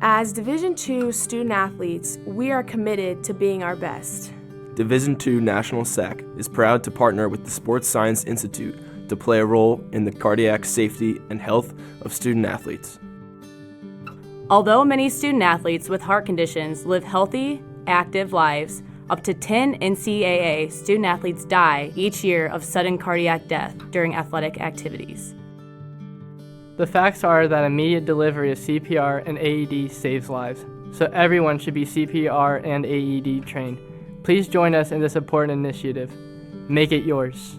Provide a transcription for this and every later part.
As Division II student athletes, we are committed to being our best. Division II National SAC is proud to partner with the Sports Science Institute to play a role in the cardiac safety and health of student athletes. Although many student athletes with heart conditions live healthy, active lives, up to 10 NCAA student athletes die each year of sudden cardiac death during athletic activities. The facts are that immediate delivery of CPR and AED saves lives, so everyone should be CPR and AED trained. Please join us in this important initiative. Make it yours.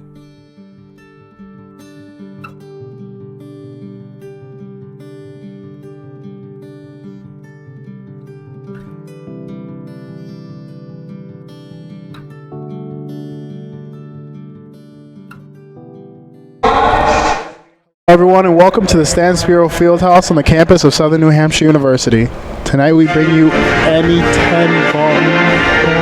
Everyone, and welcome to the Stan Spiro Fieldhouse on the campus of Southern New Hampshire University. Tonight we bring you any 10 volume.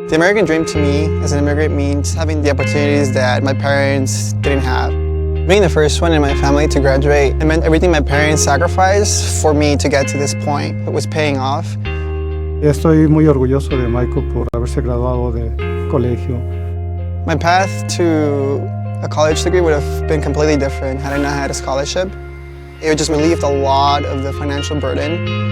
The American dream to me as an immigrant means having the opportunities that my parents didn't have. Being the first one in my family to graduate, it meant everything my parents sacrificed for me to get to this point. It was paying off. Estoy muy orgulloso de Michael por haberse graduado de colegio. My path to a college degree would have been completely different had I not had a scholarship. It would just relieved a lot of the financial burden.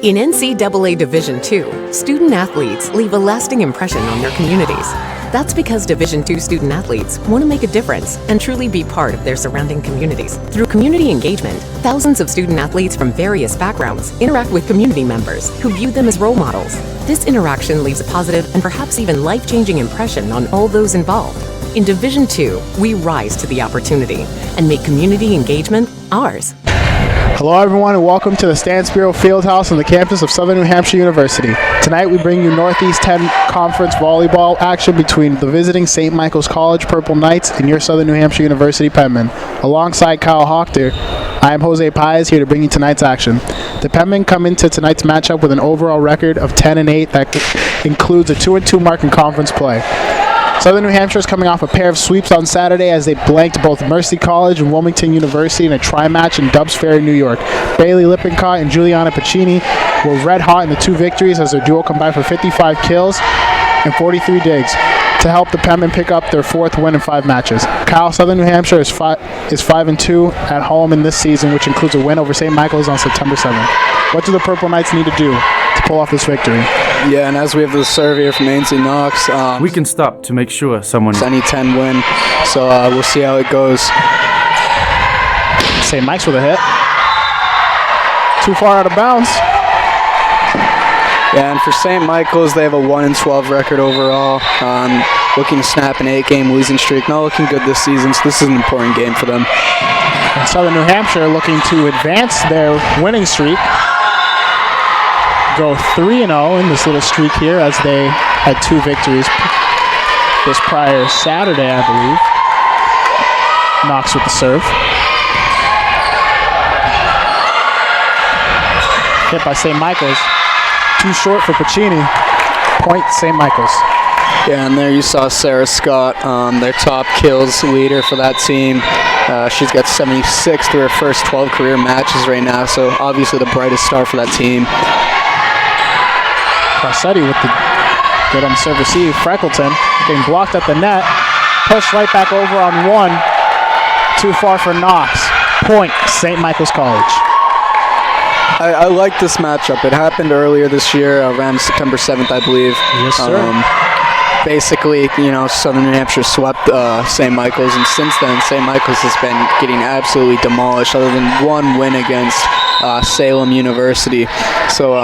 In NCAA Division II, student athletes leave a lasting impression on their communities. That's because Division II student athletes want to make a difference and truly be part of their surrounding communities. Through community engagement, thousands of student athletes from various backgrounds interact with community members who view them as role models. This interaction leaves a positive and perhaps even life-changing impression on all those involved. In Division II, we rise to the opportunity and make community engagement ours. Hello everyone, and welcome to the Stan Spiro Fieldhouse on the campus of Southern New Hampshire University. Tonight we bring you Northeast 10 Conference volleyball action between the visiting St. Michael's College Purple Knights and your Southern New Hampshire University Penmen. Alongside Kyle Hochter, I am Jose Paez here to bring you tonight's action. The Penmen come into tonight's matchup with an overall record of 10-8 that includes a 2-2 mark in conference play. Southern New Hampshire is coming off a pair of sweeps on Saturday as they blanked both Mercy College and Wilmington University in a tri-match in Dobbs Ferry, New York. Bailey Lippincott and Juliana Pacini were red hot in the two victories as their duo combined for 55 kills and 43 digs to help the Penmen pick up their fourth win in 5 matches. Kyle, Southern New Hampshire is 5-2 at home in this season, which includes a win over St. Michael's on September 7th. What do the Purple Knights need to do to pull off this victory? Yeah, and as we have the serve here from Ainsley Knox, we can stop to make sure someone... Any 10 win, so we'll see how it goes. St. Mike's with a hit. Too far out of bounds. Yeah, and for St. Michael's, they have a 1-12 record overall. Looking to snap an 8-game losing streak. Not looking good this season, so this is an important game for them. And Southern New Hampshire looking to advance their winning streak. Go 3-0 in this little streak here as they had 2 victories this prior Saturday, I believe. Knox with the serve. Hit by St. Michael's. Too short for Pacini. Point St. Michael's. Yeah, and there you saw Sarah Scott, their top kills leader for that team. She's got 76 through her first 12 career matches right now, so obviously the brightest star for that team. Rossetti with the good on serve receive. Freckleton getting blocked at the net. Pushed right back over on one. Too far for Knox. Point, St. Michael's College. I like this matchup. It happened earlier this year, around September 7th, I believe. Yes, sir. Basically, Southern New Hampshire swept St. Michael's, and since then, St. Michael's has been getting absolutely demolished, other than one win against Salem University. So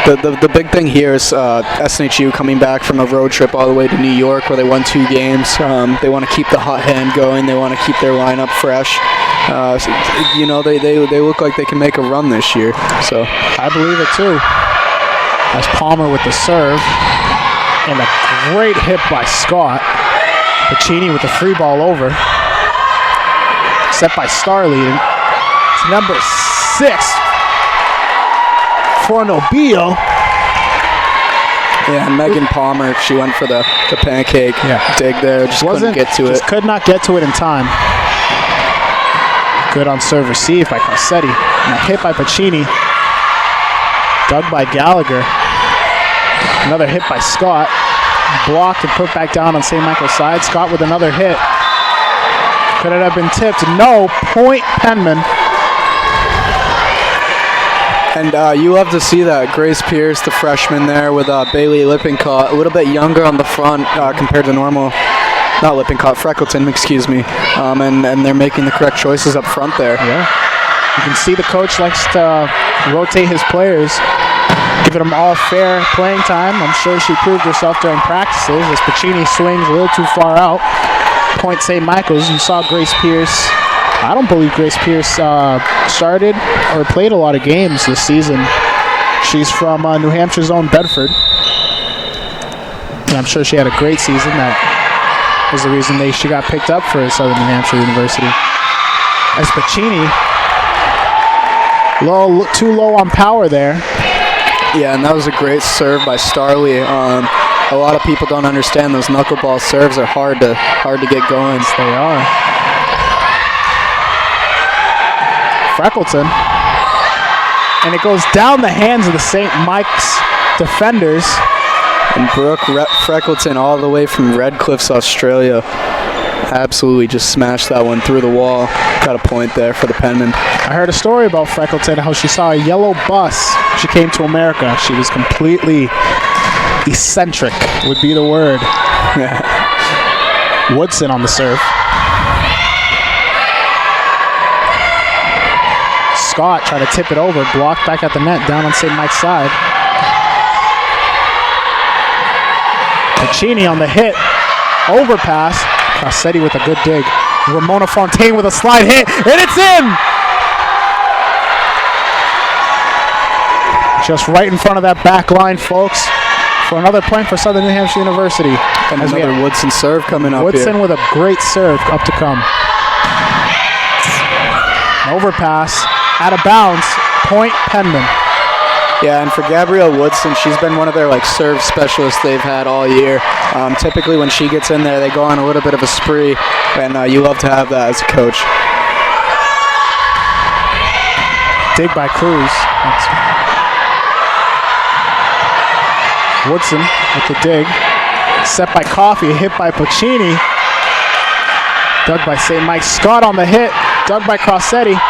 the big thing here is SNHU coming back from a road trip all the way to New York, where they won 2 games. They want to keep the hot hand going. They want to keep their lineup fresh. They look like they can make a run this year. So I believe it too. As Palmer with the serve. And a great hit by Scott. Pacini with the free ball over. Set by Starley. It's number 6 for Nobile. Yeah, and Megan Palmer, she went for the pancake dig there. Just couldn't get to it. Could not get to it in time. Good on serve receive by Carcetti. And a hit by Pacini. Dug by Gallagher. Another hit by Scott. Blocked and put back down on St. Michael's side. Scott with another hit. Could it have been tipped? No. Point Penmen. And you love to see that. Grace Pierce, the freshman there, with Bailey Lippincott, a little bit younger on the front compared to normal. Not Lippincott, Freckleton, excuse me. And they're making the correct choices up front there. Yeah. You can see the coach likes to rotate his players, giving them all fair playing time. I'm sure she proved herself during practices as Pacini swings a little too far out. Point St. Michael's. You saw Grace Pierce. I don't believe Grace Pierce started or played a lot of games this season. She's from New Hampshire's own Bedford. And I'm sure she had a great season. That was the reason she got picked up for Southern New Hampshire University. As Pacini, too low on power there. Yeah, and that was a great serve by Starley. A lot of people don't understand those knuckleball serves are hard to get going. Yes, they are. Freckleton. And it goes down the hands of the St. Mike's defenders. And Brooke Freckleton, all the way from Red Cliffs, Australia, absolutely just smashed that one through the wall. Got a point there for the Penmen. I heard a story about Freckleton, how she saw a yellow bus. She came to America. She was completely eccentric, would be the word. Woodson on the serve. Scott trying to tip it over, blocked back at the net, down on St. Mike's side. Pacini on the hit, overpass. Rossetti with a good dig. Ramona Fontaine with a slide hit, and it's in! Just right in front of that back line, folks, for another point for Southern New Hampshire University. And another Woodson serve coming up Woodson here. with a great serve up to come. An overpass, out of bounds, point Penmen. Yeah, and for Gabrielle Woodson, she's been one of their serve specialists they've had all year. Typically when she gets in there, they go on a little bit of a spree, and you love to have that as a coach. Dig by Cruz. Woodson with the dig. Set by Coffey, hit by Pacini. Dug by St. Mike. Scott on the hit, dug by Crossetti.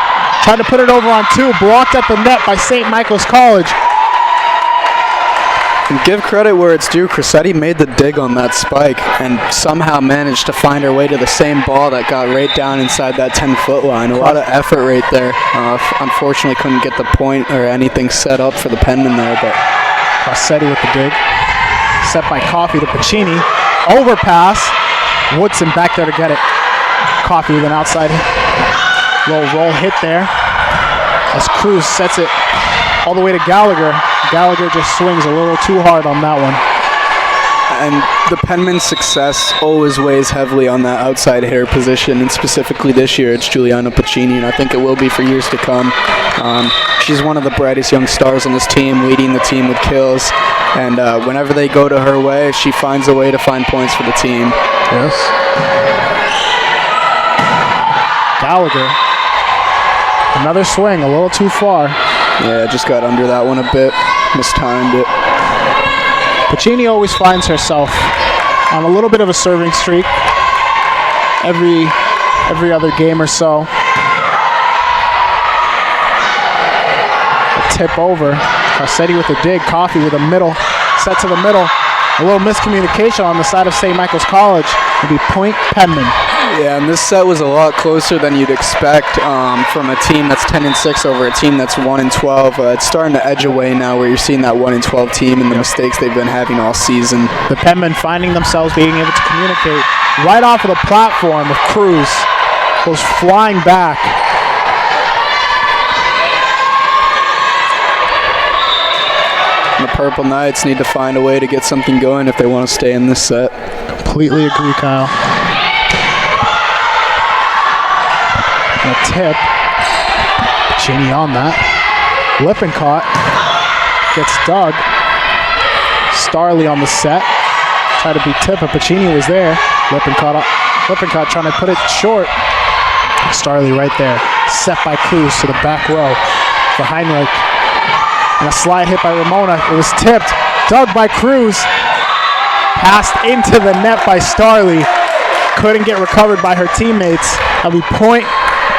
Tried to put it over on 2, blocked at the net by St. Michael's College. And give credit where it's due, Crossetti made the dig on that spike and somehow managed to find her way to the same ball that got right down inside that 10-foot line. A lot of effort right there. Unfortunately couldn't get the point or anything set up for the Penmen there, but Crossetti with the dig. Set by Coffey to Pacini. Overpass. Woodson back there to get it. Coffey with an outside low roll hit there. As Cruz sets it all the way to Gallagher. Gallagher just swings a little too hard on that one. And the Penman's success always weighs heavily on that outside hitter position, and specifically this year it's Juliana Pacini, and I think it will be for years to come. She's one of the brightest young stars on this team, leading the team with kills, and whenever they go to her way, she finds a way to find points for the team. Yes. Gallagher. Another swing, a little too far. Yeah, just got under that one a bit, mistimed it. Pacini always finds herself on a little bit of a serving streak every other game or so. A tip over. Garcetti with a dig. Coffee with a middle. Set to the middle. A little miscommunication on the side of St. Michael's College. It'll be point Penmen. Yeah, and this set was a lot closer than you'd expect from a team that's 10-6 over a team that's 1-12. It's starting to edge away now, where you're seeing that 1-12 team and the mistakes they've been having all season. The Penmen finding themselves being able to communicate right off of the platform of Cruz. Goes flying back. And the Purple Knights need to find a way to get something going if they want to stay in this set. Completely agree, Kyle. And a tip. Cheney on that. Lippincott gets dug. Starley on the set. Tried to be tip, but Pacini was there. Lippincott trying to put it short. Starley right there. Set by Cruz to the back row for Heinrich. And a slide hit by Ramona. It was tipped. Dug by Cruz. Passed into the net by Starley. Couldn't get recovered by her teammates. That'll be point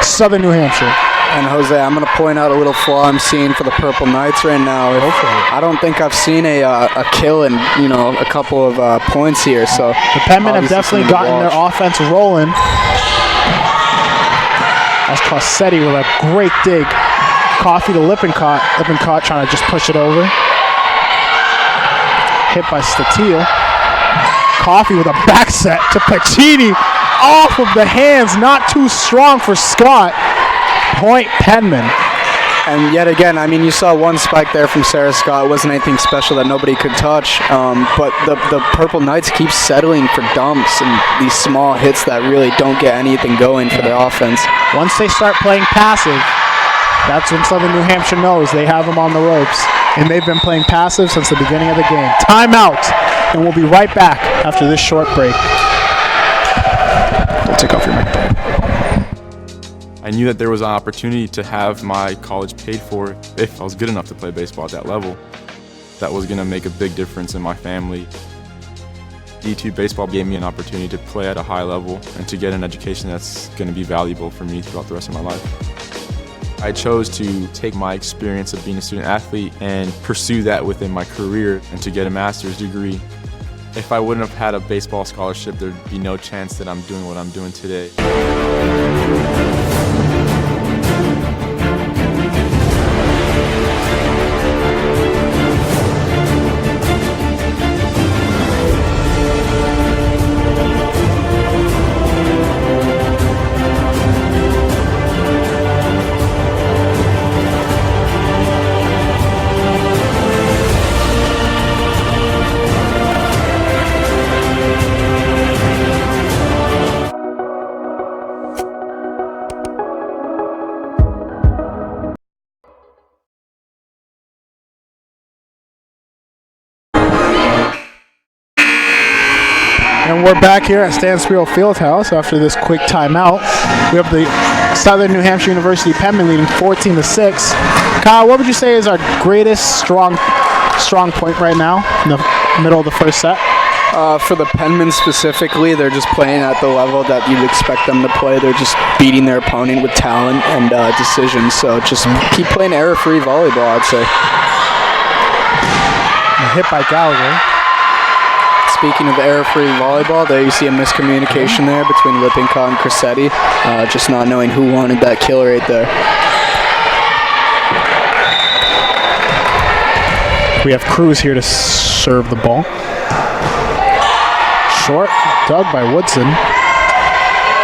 Southern New Hampshire. And Jose, I'm going to point out a little flaw I'm seeing for the Purple Knights right now. I don't think I've seen a kill in a couple of points here. So the Penmen have definitely gotten their offense rolling. That's Garcetti with a great dig. Coffee to Lippincott. Lippincott trying to just push it over. Hit by Statiel. Coffee with a back set to Pacini. Off of the hands, not too strong for Scott. Point Penmen. And yet again, I mean, you saw one spike there from Sarah Scott. It wasn't anything special that nobody could touch. But the Purple Knights keep settling for dumps and these small hits that really don't get anything going for their offense. Once they start playing passive, that's when Southern New Hampshire knows they have them on the ropes. And they've been playing passive since the beginning of the game. Timeout. And we'll be right back after this short break. Don't take off your mic. I knew that there was an opportunity to have my college paid for if I was good enough to play baseball at that level. That was going to make a big difference in my family. D2 baseball gave me an opportunity to play at a high level and to get an education that's going to be valuable for me throughout the rest of my life. I chose to take my experience of being a student athlete and pursue that within my career and to get a master's degree. If I wouldn't have had a baseball scholarship, there'd be no chance that I'm doing what I'm doing today. And we're back here at Stansfield Fieldhouse after this quick timeout. We have the Southern New Hampshire University Penmen leading 14-6. Kyle, what would you say is our greatest strong point right now in the middle of the first set? For the Penmen specifically, they're just playing at the level that you'd expect them to play. They're just beating their opponent with talent and decisions. So just keep playing error-free volleyball, I'd say. A hit by Gallagher. Speaking of error-free volleyball, there you see a miscommunication there between Lippincott and Garcetti, just not knowing who wanted that kill right there. We have Cruz here to serve the ball. Short, dug by Woodson.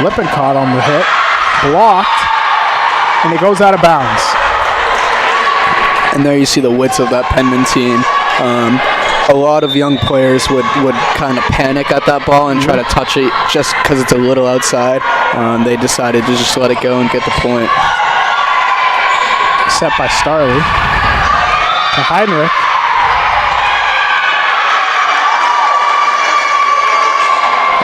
Lippincott on the hit, blocked, and it goes out of bounds. And there you see the wits of that Penmen team. A lot of young players would kind of panic at that ball and try to touch it just because it's a little outside. They decided to just let it go and get the point. Set by Starley. To Heinrich.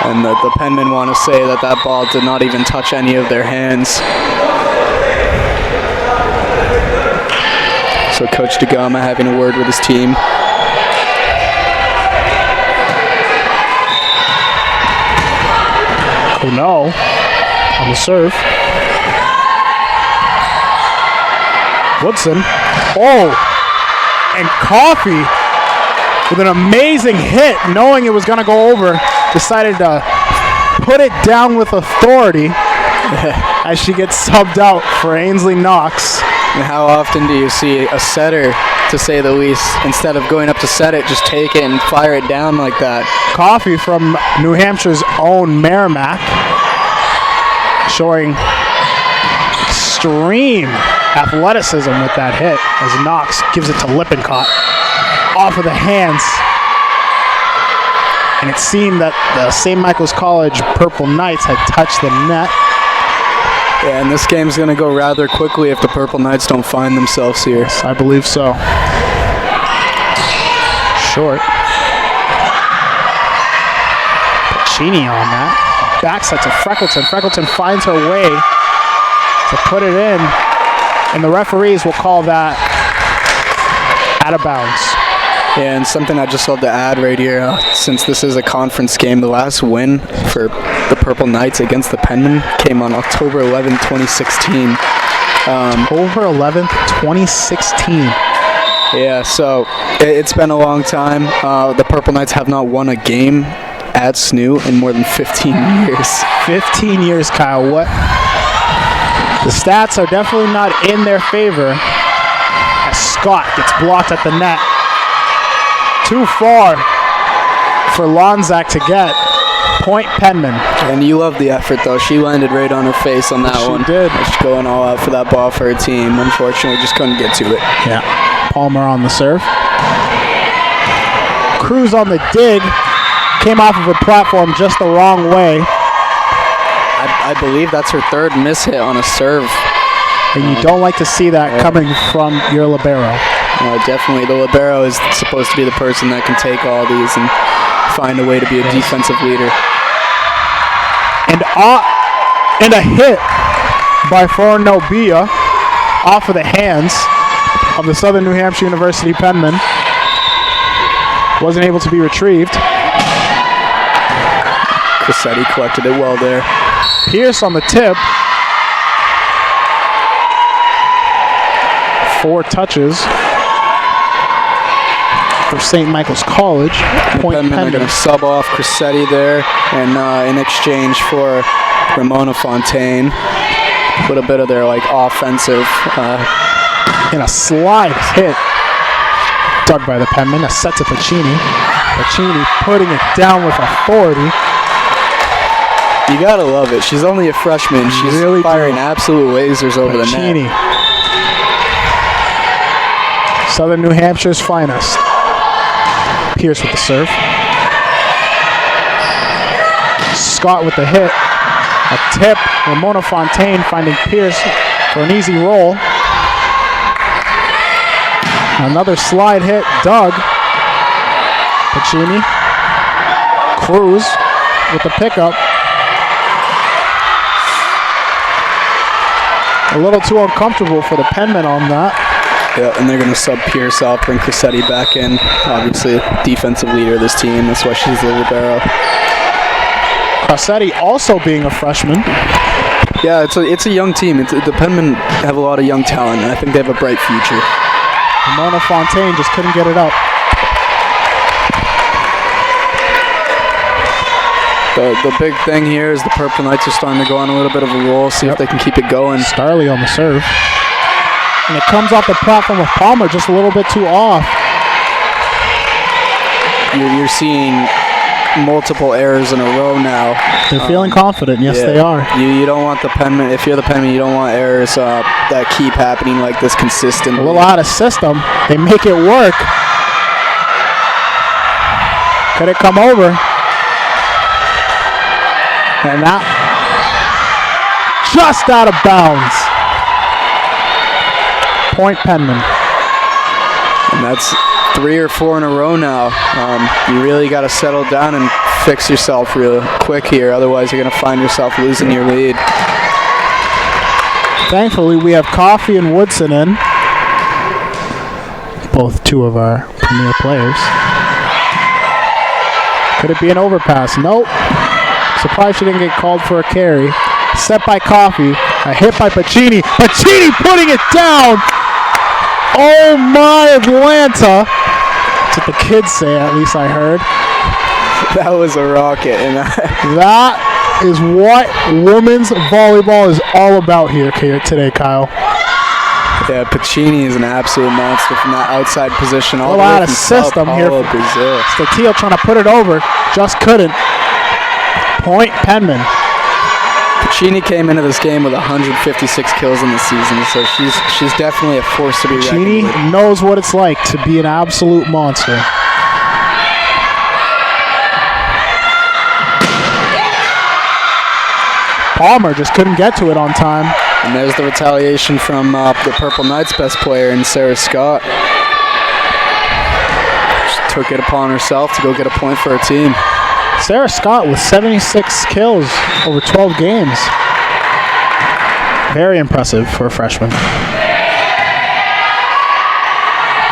And the Penmen want to say that that ball did not even touch any of their hands. So Coach DeGama having a word with his team. Oh no. On the serve. Woodson. Oh! And Coffee, with an amazing hit, knowing it was going to go over, decided to put it down with authority as she gets subbed out for Ainsley Knox. And how often do you see a setter, to say the least, instead of going up to set it, just take it and fire it down like that? Coffee from New Hampshire's own Merrimack, showing extreme athleticism with that hit as Knox gives it to Lippincott off of the hands. And it seemed that the St. Michael's College Purple Knights had touched the net. Yeah, and this game's going to go rather quickly if the Purple Knights don't find themselves here. Yes, I believe so. Short. Pacini on that. Backside to Freckleton. Freckleton finds her way to put it in, and the referees will call that out of bounds. Yeah, and something I just love to add right here, since this is a conference game, the last win for the Purple Knights against the Penmen came on October 11th, 2016. October 11th, 2016. Yeah, so it's been a long time. The Purple Knights have not won a game at SNHU in more than 15 years. 15 years, Kyle. What? The stats are definitely not in their favor as Scott gets blocked at the net. Too far for Lonzak to get. Point Penmen. And you love the effort, though. She landed right on her face on that one. She did. She's going all out for that ball for her team. Unfortunately, just couldn't get to it. Yeah. Palmer on the serve. Cruz on the dig. Came off of her platform just the wrong way. I believe that's her third miss hit on a serve. And you don't like to see that coming from your libero. Definitely. The libero is supposed to be the person that can take all these and find a way to be a defensive leader. And a hit by Fornobia off of the hands of the Southern New Hampshire University Penmen. Wasn't able to be retrieved. Crissetti collected it well there. Pierce on the tip. 4 touches for St. Michael's College. Point Penmen are going to sub off Crissetti there, and in exchange for Ramona Fontaine, a little bit of their offensive. In a slide hit, dug by the Penmen. A set to Pacini. Pacini putting it down with authority. You gotta love it. She's only a freshman. She's really firing absolute lasers over the net. Southern New Hampshire's finest. Pierce with the serve. Scott with the hit. A tip. Ramona Fontaine finding Pierce for an easy roll. Another slide hit. Doug. Pacini. Cruz with the pickup. A little too uncomfortable for the Penmen on that. Yeah, and they're going to sub Pierce out, bring Crissetti back in. Obviously, defensive leader of this team. That's why she's the libero. Crissetti also being a freshman. Yeah, it's a young team. The Penmen have a lot of young talent, and I think they have a bright future. Ramona Fontaine just couldn't get it up. The big thing here is the Purple Knights are starting to go on a little bit of a roll, see if they can keep it going. Starley on the serve. And it comes off the platform of Palmer just a little bit too off. You're seeing multiple errors in a row now. They're feeling confident. Yes, they are. You don't want the Penmen, if you're the Penmen, you don't want errors that keep happening like this consistently. A little out of system. They make it work. Could it come over? And that just out of bounds. Point Penmen. And that's 3 or 4 in a row now. You really got to settle down and fix yourself real quick here. Otherwise, you're going to find yourself losing your lead. Thankfully, we have Coffey and Woodson in. Both 2 of our premier players. Could it be an overpass? Nope. Surprised she didn't get called for a carry. Set by Coffee. A hit by Pacini. Pacini putting it down. Oh my Atlanta. That's what the kids say, at least I heard. That was a rocket. And that is what women's volleyball is all about here today, Kyle. Yeah, Pacini is an absolute monster from that outside position. All out of system here. Brazil. Steele trying to put it over. Just couldn't. Point Penmen. Pacini came into this game with 156 kills in the season, so she's definitely a force to be reckoned with. Pacini knows what it's like to be an absolute monster. Palmer just couldn't get to it on time. And there's the retaliation from the Purple Knights' best player in Sarah Scott. She took it upon herself to go get a point for her team. Sarah Scott with 76 kills over 12 games. Very impressive for a freshman.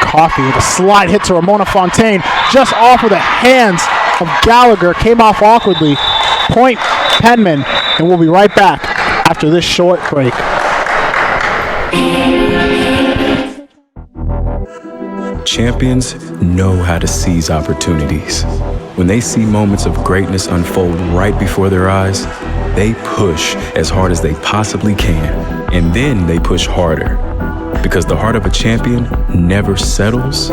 Coffee with a slide hit to Ramona Fontaine. Just off of the hands of Gallagher. Came off awkwardly. Point Penmen. And we'll be right back after this short break. Champions know how to seize opportunities. When they see moments of greatness unfold right before their eyes, they push as hard as they possibly can, and then they push harder. Because the heart of a champion never settles,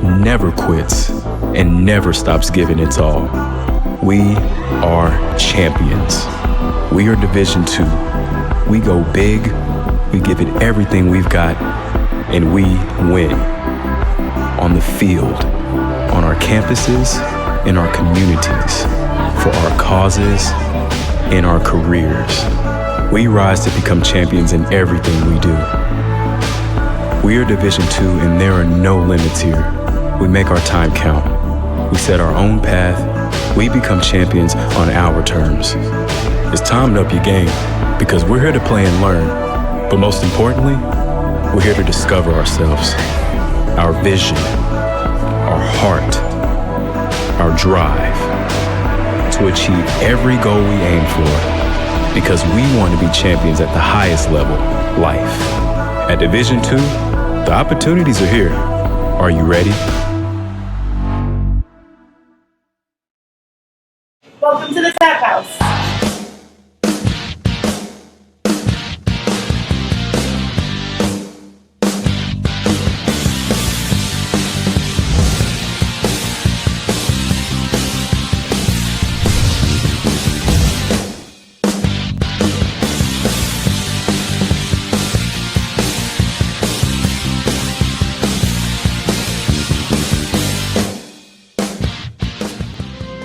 never quits, and never stops giving its all. We are champions. We are Division II. We go big, we give it everything we've got, and we win. On the field, on our campuses, in our communities, for our causes, in our careers. We rise to become champions in everything we do. We are Division II, and there are no limits here. We make our time count. We set our own path. We become champions on our terms. It's time to up your game, because we're here to play and learn. But most importantly, we're here to discover ourselves, our vision, our heart, our drive, to achieve every goal we aim for, because we want to be champions at the highest level, life. At Division II, the opportunities are here. Are you ready? Welcome to the Sack House.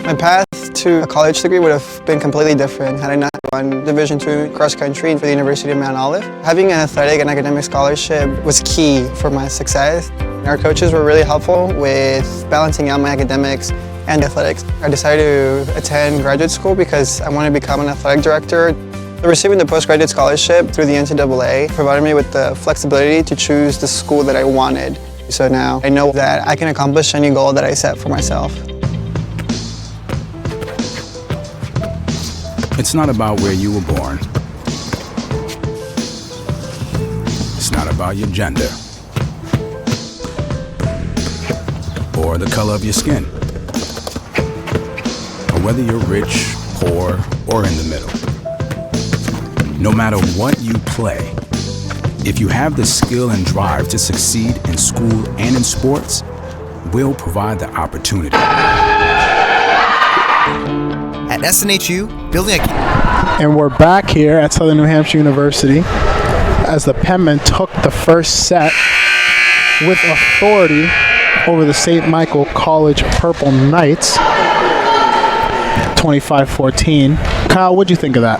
My path to a college degree would have been completely different had I not run Division II cross country for the University of Mount Olive. Having an athletic and academic scholarship was key for my success. Our coaches were really helpful with balancing out my academics and athletics. I decided to attend graduate school because I wanted to become an athletic director. Receiving the postgraduate scholarship through the NCAA provided me with the flexibility to choose the school that I wanted. So now I know that I can accomplish any goal that I set for myself. It's not about where you were born. It's not about your gender or the color of your skin, or whether you're rich, poor, or in the middle. No matter what you play, if you have the skill and drive to succeed in school and in sports, we'll provide the opportunity. At SNHU, building a... And we're back here at Southern New Hampshire University as the Penmen took the first set with authority over the St. Michael College Purple Knights, 25-14. Kyle, what'd you think of that?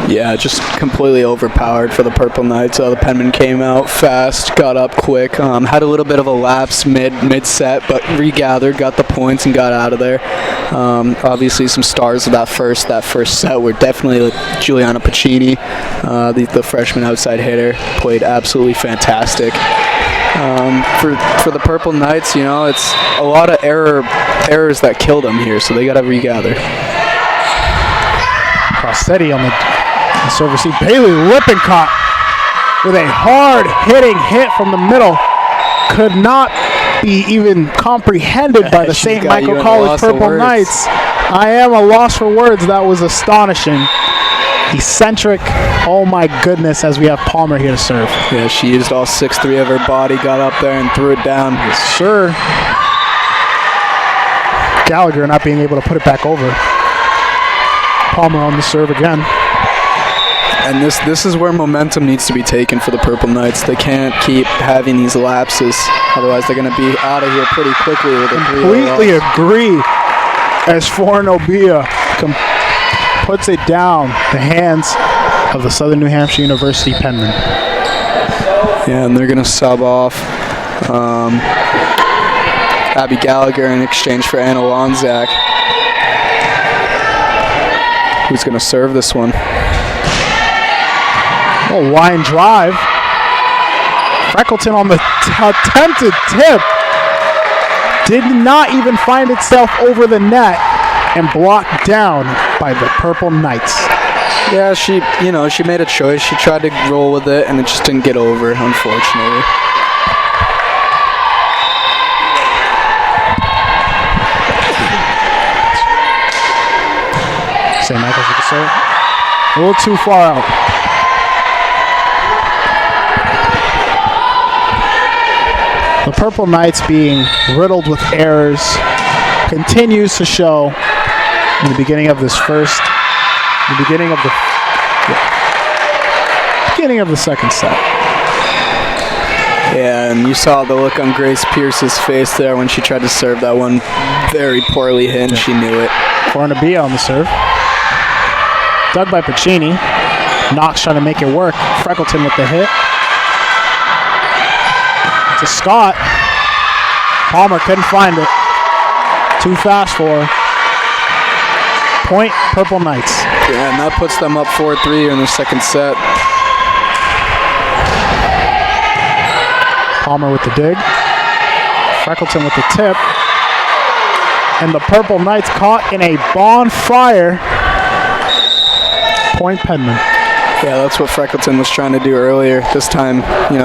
Yeah, just completely overpowered for the Purple Knights. The Penmen came out fast, got up quick, had a little bit of a lapse mid-set, but regathered, got the points, and got out of there. Obviously, some stars of that first set were definitely Juliana Pacini, the freshman outside hitter, played absolutely fantastic. For the Purple Knights, you know, it's a lot of errors that killed them here, so they got to regather. Crossetti on the serve receive. Bailey Lippincott with a hard-hitting hit from the middle. Could not be even comprehended by the St. Michael College Purple Knights. I am a loss for words. That was astonishing. Eccentric. Oh my goodness, as we have Palmer here to serve. Yeah, she used all 6'3" of her body, got up there and threw it down. Sure. Gallagher not being able to put it back over. Palmer on the serve again. And this is where momentum needs to be taken for the Purple Knights. They can't keep having these lapses. Otherwise, they're going to be out of here pretty quickly with a 3-0 Completely agree. As Fornobia puts it down the hands of the Southern New Hampshire University Penmen. Yeah, and they're going to sub off Abby Gallagher in exchange for Anna Lonzak, who's going to serve this one. Oh, line drive. Freckleton on the attempted tip. Did not even find itself over the net and blocked down by the Purple Knights. Yeah, she made a choice. She tried to roll with it, and it just didn't get over, unfortunately. St. Michael's with the serve. A little too far out. The Purple Knights, being riddled with errors, continues to show in the beginning of this beginning of the second set. Yeah, and you saw the look on Grace Pierce's face there when she tried to serve that one very poorly hit, and she knew it. Fornabia on the serve. Dug by Pacini. Knox trying to make it work. Freckleton with the hit. To Scott. Palmer couldn't find it. Too fast for her. Point, Purple Knights. Yeah, and that puts them up 4-3 in the second set. Palmer with the dig. Freckleton with the tip. And the Purple Knights caught in a bonfire. Point Penmen. Yeah, that's what Freckleton was trying to do earlier. This time,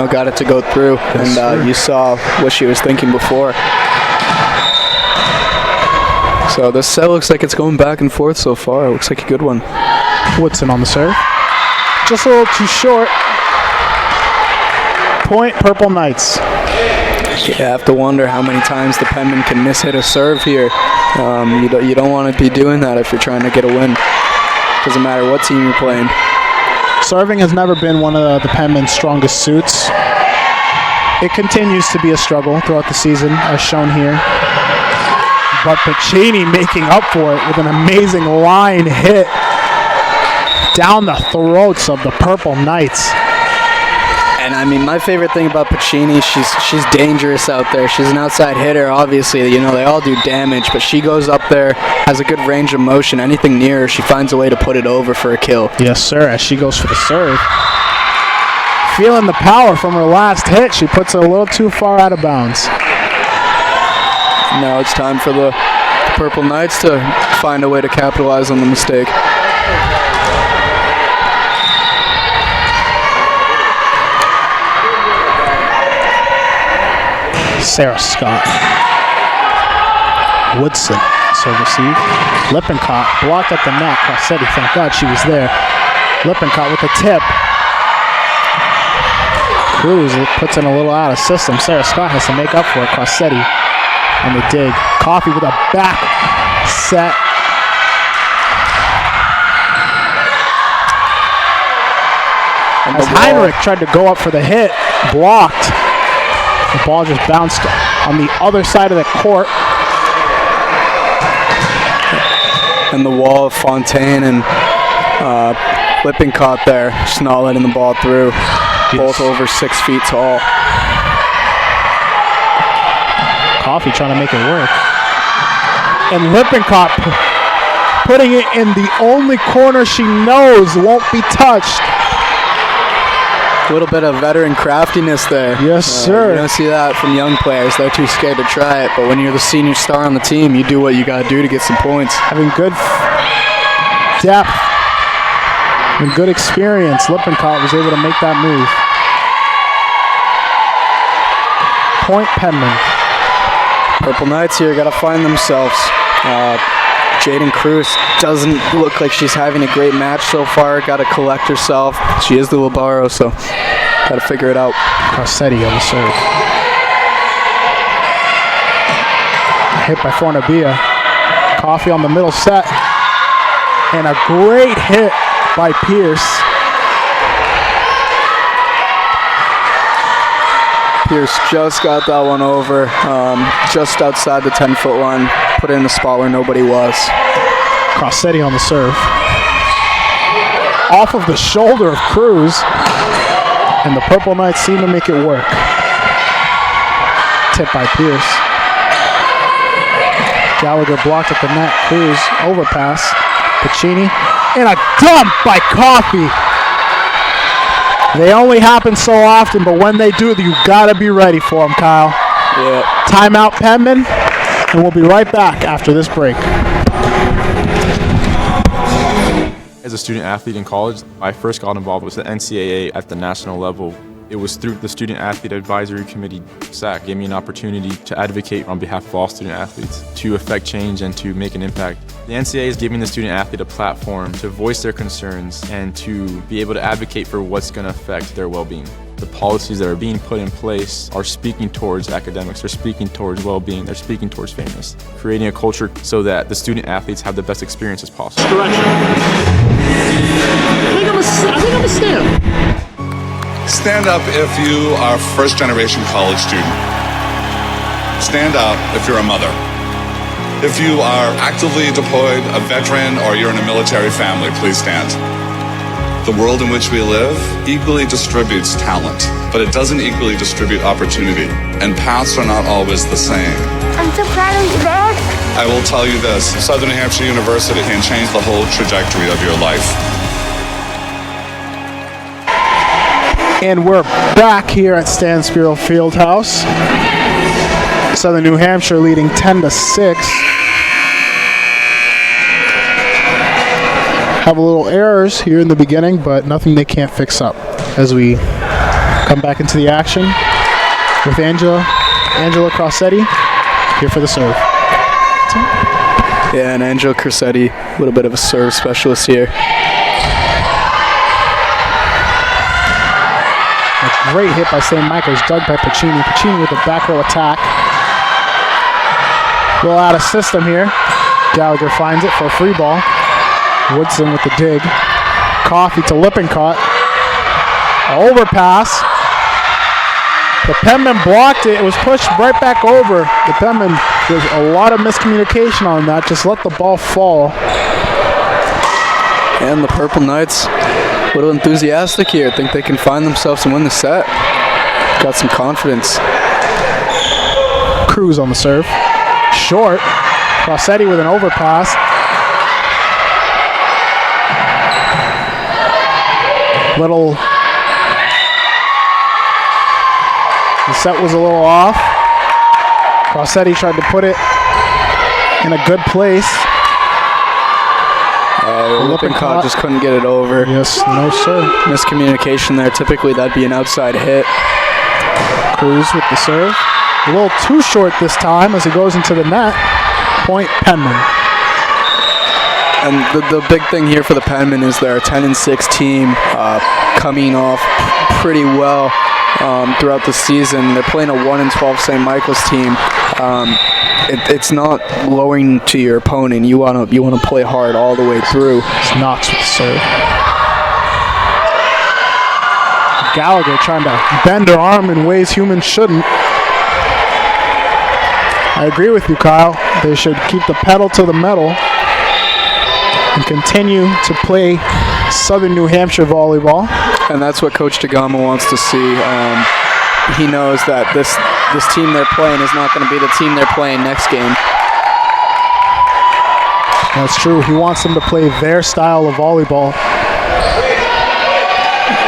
got it to go through. Yes, and you saw what she was thinking before. So this set looks like it's going back and forth so far. It looks like a good one. Woodson on the serve. Just a little too short. Point, Purple Knights. You have to wonder how many times the Penmen can mishit a serve here. You don't want to be doing that if you're trying to get a win. Doesn't matter what team you're playing. Serving has never been one of the Penmen's strongest suits. It continues to be a struggle throughout the season, as shown here. But Pacini making up for it with an amazing line hit down the throats of the Purple Knights. And I mean, my favorite thing about Pacini, she's dangerous out there. She's an outside hitter, obviously. They all do damage, but she goes up there, has a good range of motion. Anything near her, she finds a way to put it over for a kill. Yes, sir, as she goes for the serve. Feeling the power from her last hit, she puts it a little too far out of bounds. Now it's time for the Purple Knights to find a way to capitalize on the mistake. Sarah Scott. Woodson, serve receive. Lippincott blocked at the net. Crossetti, thank God she was there. Lippincott with the tip. Cruz puts in a little out of system. Sarah Scott has to make up for it. Crossetti on the dig. Coffee with a back set. As Heinrich tried to go up for the hit, blocked. The ball just bounced on the other side of the court. And the wall of Fontaine and Lippincott there, just not letting the ball through. Yes. Both over 6 feet tall. Coffee trying to make it work. And Lippincott putting it in the only corner she knows won't be touched. A little bit of veteran craftiness there. Yes, sir. You don't see that from young players. They're too scared to try it. But when you're the senior star on the team, you do what you got to do to get some points. Having good depth And good experience. Lippincott was able to make that move. Point Penmen. Purple Knights here got to find themselves. Jaden Cruz doesn't look like she's having a great match so far. Got to collect herself. She is the Libaro, so got to figure it out. Rossetti on the serve. Hit by Fornabia. Coffee on the middle set. And a great hit by Pierce. Pierce just got that one over, just outside the 10-foot line. Put it in the spot where nobody was. Rossetti on the serve. Off of the shoulder of Cruz. And the Purple Knights seem to make it work. Tip by Pierce. Gallagher blocked at the net. Cruz overpass. Pacini. And a dump by Coffey. They only happen so often, but when they do, you gotta be ready for them, Kyle. Yeah. Timeout, Penmen, and we'll be right back after this break. As a student athlete in college, I first got involved with the NCAA at the national level. It was through the Student Athlete Advisory Committee, SAC, gave me an opportunity to advocate on behalf of all student athletes, to affect change and to make an impact. The NCAA is giving the student athlete a platform to voice their concerns and to be able to advocate for what's going to affect their well-being. The policies that are being put in place are speaking towards academics, they're speaking towards well-being, they're speaking towards fairness, creating a culture so that the student athletes have the best experiences possible. Direction. I think I'm a stand. Stand up if you are a first-generation college student. Stand up if you're a mother. If you are actively deployed, a veteran, or you're in a military family, please stand. The world in which we live equally distributes talent, but it doesn't equally distribute opportunity, and paths are not always the same. I'm so proud of you, Dad. I will tell you this, Southern New Hampshire University can change the whole trajectory of your life. And we're back here at Stan Spiro Fieldhouse. Southern New Hampshire leading 10-6. Have a little errors here in the beginning, but nothing they can't fix up as we come back into the action with Angela Crossetti here for the serve. Yeah, and Angela Crossetti, a little bit of a serve specialist here. A great hit by St. Michael's, dug by Pacini. Pacini with the back row attack. A little out of system here. Gallagher finds it for a free ball. Woodson with the dig. Coffey to Lippincott. Overpass. The Penmen blocked it. It was pushed right back over. The Penmen, there's a lot of miscommunication on that. Just let the ball fall. And the Purple Knights, a little enthusiastic here. Think they can find themselves and win the set. Got some confidence. Cruz on the serve. Short. Rossetti with an overpass. Little. The set was a little off. Rossetti tried to put it in a good place. Lippincott just couldn't get it over. Yes, no sir. Miscommunication there. Typically that'd be an outside hit. Cruz with the serve. A little too short this time as it goes into the net. Point Penmen. And the big thing here for the Penmen is they're a 10-6 team coming off pretty well throughout the season. They're playing a 1-12 St. Michael's team. It's not lowering to your opponent. You want to play hard all the way through. It's Knox with the serve. Gallagher trying to bend her arm in ways humans shouldn't. I agree with you, Kyle. They should keep the pedal to the metal and continue to play Southern New Hampshire volleyball. And that's what Coach DeGama wants to see. He knows that this team they're playing is not going to be the team they're playing next game. That's true. He wants them to play their style of volleyball.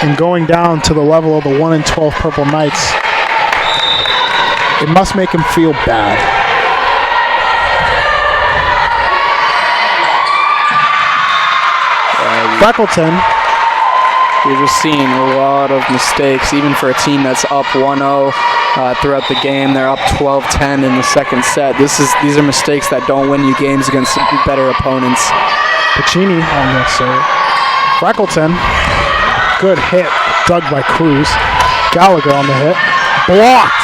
And going down to the level of the 1-12 Purple Knights, it must make him feel bad. Freckleton You're just seeing a lot of mistakes, even for a team that's up 1-0 throughout the game. They're up 12-10 in the second set. These are mistakes that don't win you games against better opponents. Pacini on the serve. Freckleton, good hit, dug by Cruz. Gallagher on the hit, blocked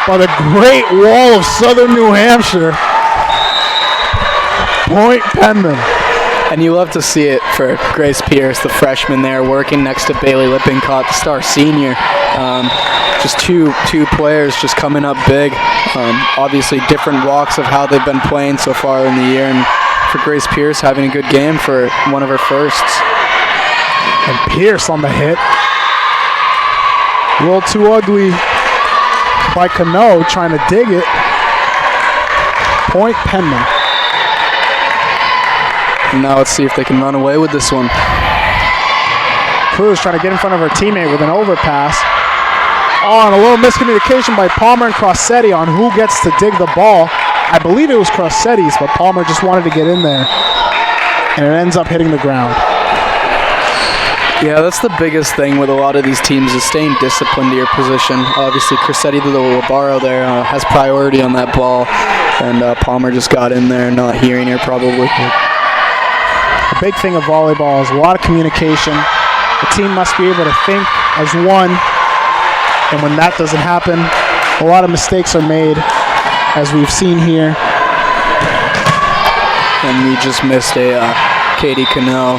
by the Great Wall of Southern New Hampshire. Point Penmen. And you love to see it for Grace Pierce, the freshman there, working next to Bailey Lippincott, the star senior. Just two players just coming up big. Obviously different walks of how they've been playing so far in the year. And for Grace Pierce, having a good game for one of her firsts. And Pierce on the hit. A little too ugly by Cano, trying to dig it. Point Penmen. And now let's see if they can run away with this one. Cruz trying to get in front of her teammate with an overpass. Oh, and a little miscommunication by Palmer and Crossetti on who gets to dig the ball. I believe it was Crossetti's, but Palmer just wanted to get in there. And it ends up hitting the ground. Yeah, that's the biggest thing with a lot of these teams is staying disciplined to your position. Obviously, Crossetti, the little Labaro there, has priority on that ball. And Palmer just got in there, not hearing her probably. The big thing of volleyball is a lot of communication. The team must be able to think as one. And when that doesn't happen, a lot of mistakes are made, as we've seen here. And we just missed a Katie Cano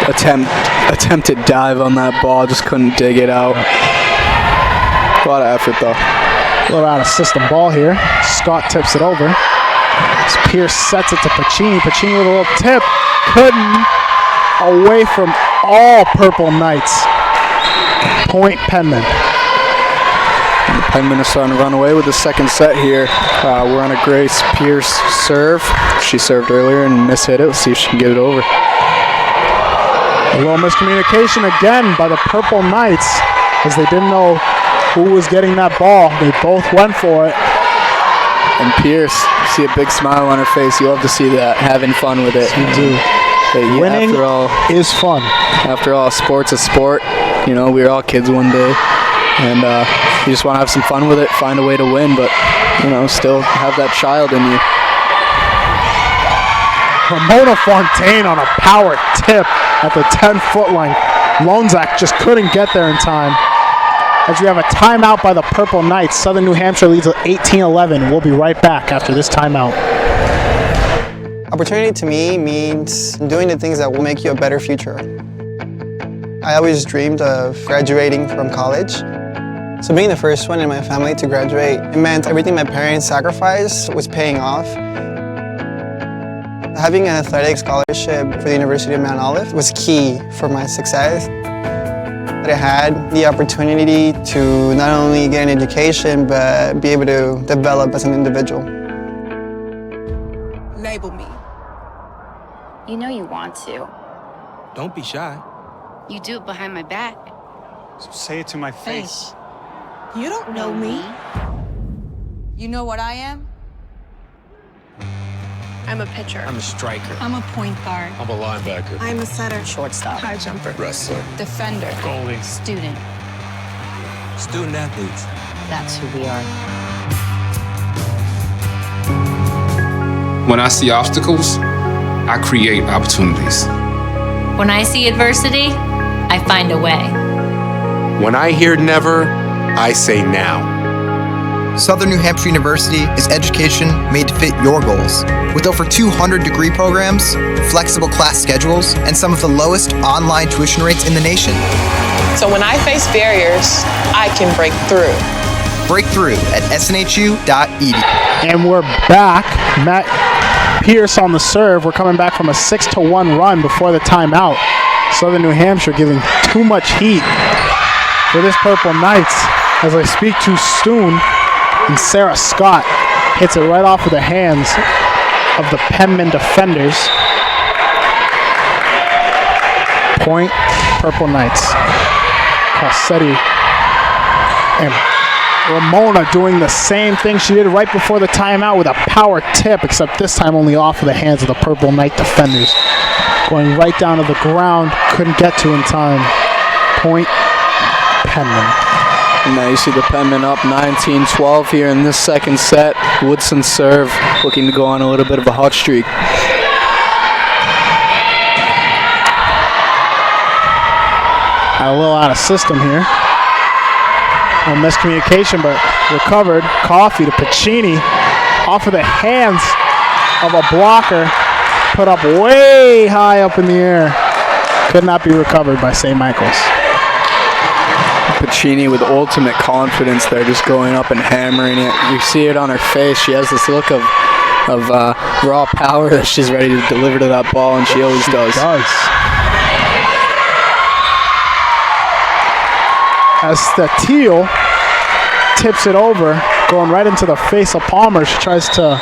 attempted dive on that ball, just couldn't dig it out. A lot of effort though. A little out of system ball here. Scott tips it over. As Pierce sets it to Pacini. Pacini with a little tip. Couldn't. Away from all Purple Knights. Point Penmen. The Penmen are starting to run away with the second set here. We're on a Grace Pierce serve. She served earlier and mishit it. Let's see if she can get it over. A little miscommunication again by the Purple Knights, as they didn't know who was getting that ball. They both went for it. And Pierce, you see a big smile on her face. You love to see that, having fun with it. You do. Hey, winning is fun. After all, sport's a sport. You know, we were all kids one day. And you just want to have some fun with it, find a way to win, but, you know, still have that child in you. Ramona Fontaine on a power tip at the 10-foot line. Lonzak just couldn't get there in time. As we have a timeout by the Purple Knights, Southern New Hampshire leads 18-11. We'll be right back after this timeout. Opportunity to me means doing the things that will make you a better future. I always dreamed of graduating from college. So being the first one in my family to graduate, it meant everything my parents sacrificed was paying off. Having an athletic scholarship for the University of Mount Olive was key for my success. I had the opportunity to not only get an education, but be able to develop as an individual. Label me. You know you want to. Don't be shy. You do it behind my back. So say it to my face. You don't know me. You know what I am? I'm a pitcher. I'm a striker. I'm a point guard. I'm a linebacker. I'm a setter. Shortstop. High jumper. Wrestler. Defender. Goalie. Student. Student athletes. That's who we are. When I see obstacles, I create opportunities. When I see adversity, I find a way. When I hear never, I say now. Southern New Hampshire University is education made to fit your goals. With over 200 degree programs, flexible class schedules, and some of the lowest online tuition rates in the nation. So when I face barriers, I can break through. Break through at snhu.edu. And we're back. Matt Pierce on the serve. We're coming back from a 6-1 run before the timeout. Southern New Hampshire giving too much heat for this Purple Knights. As I speak too soon, and Sarah Scott hits it right off of the hands of the Penmen defenders. Point, Purple Knights. Crossetti and Ramona doing the same thing she did right before the timeout with a power tip, except this time only off of the hands of the Purple Knight defenders. Going right down to the ground, couldn't get to in time. Point Penmen. And now you see the Penmen up 19-12 here in this second set. Woodson serve, looking to go on a little bit of a hot streak. A little out of system here. No miscommunication, but recovered. Coffee to Piccini off of the hands of a blocker. Put up way high up in the air. Could not be recovered by St. Michael's. Piccini with ultimate confidence there, just going up and hammering it. You see it on her face. She has this look of raw power that she's ready to deliver to that ball, and she always does. As Steele tips it over, going right into the face of Palmer. She tries to